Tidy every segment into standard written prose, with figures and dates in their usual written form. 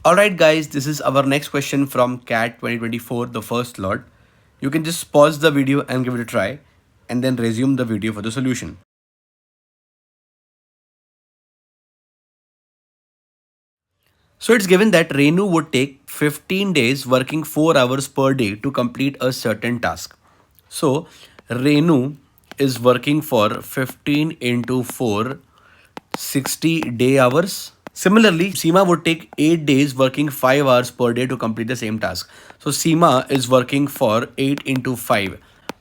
Alright guys, this is our next question from CAT 2024, the first lot. You can just pause the video and give it a try and then resume the video for the solution. So it's given that Renu would take 15 days working 4 hours per day to complete a certain task. So Renu is working for 15 into 4, 60 day hours. Similarly, Seema would take 8 days working 5 hours per day to complete the same task. So Seema is working for 8 into 5,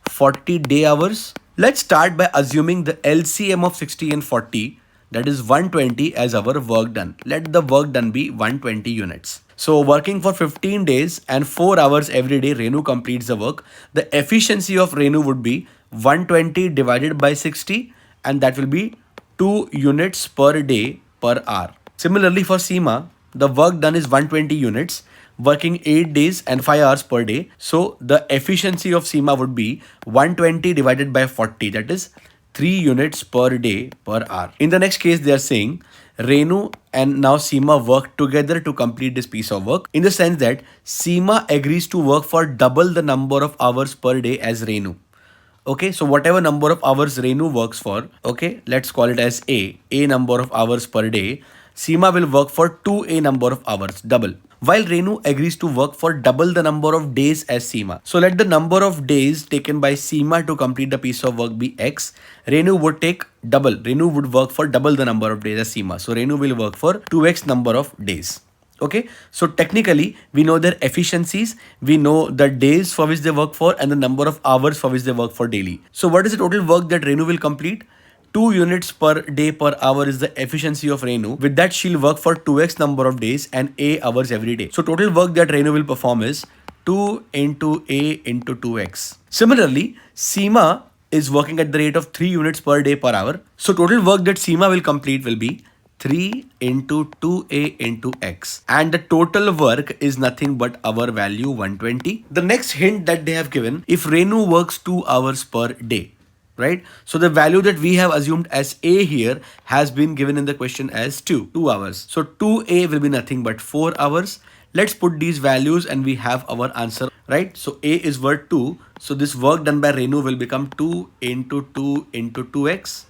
40 day hours. Let's start by assuming the LCM of 60 and 40, that is 120 as our work done. Let the work done be 120 units. So working for 15 days and 4 hours every day, Renu completes the work. The efficiency of Renu would be 120 divided by 60, and that will be 2 units per day per hour. Similarly for Seema, the work done is 120 units, working 8 days and 5 hours per day. So the efficiency of Seema would be 120 divided by 40, that is 3 units per day per hour. In the next case, they are saying Renu and now Seema work together to complete this piece of work, in the sense that Seema agrees to work for double the number of hours per day as Renu. Okay, so whatever number of hours Renu works for, okay, let's call it as A number of hours per day, Seema will work for 2A number of hours, double. While Renu agrees to work for double the number of days as Seema. So let the number of days taken by Seema to complete the piece of work be X. Renu would take double. Renu would work for double the number of days as Seema. So Renu will work for 2X number of days. Okay, so technically we know their efficiencies, we know the days for which they work for and the number of hours for which they work for daily. So what is the total work that Renu will complete? 2 units per day per hour is the efficiency of Renu. With that, she'll work for 2x number of days and A hours every day. So total work that Renu will perform is 2 into A into 2x. Similarly, Seema is working at the rate of 3 units per day per hour. So total work that Seema will complete will be 3 into 2A into X. And the total work is nothing but our value 120. The next hint that they have given, if Renu works 2 hours per day, right? So the value that we have assumed as A here has been given in the question as 2 hours. So 2A will be nothing but 4 hours. Let's put these values and we have our answer, right? So A is worth 2. So this work done by Renu will become 2 into 2 into 2x.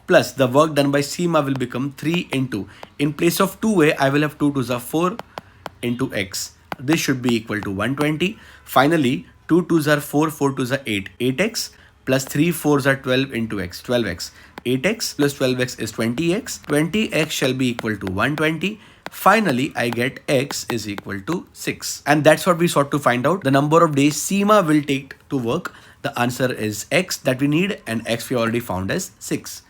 Plus the work done by Seema will become 3 into, in place of 2A, I will have 2 2s are 4 into x. This should be equal to 120. Finally, 2 2s are 4, 4 2s are 8, 8x plus 3 4s are 12 into x, 12x. 8x plus 12x is 20x. 20x shall be equal to 120. Finally, I get x is equal to 6. And that's what we sought to find out. The number of days Seema will take to work. The answer is x that we need, and x we already found as 6.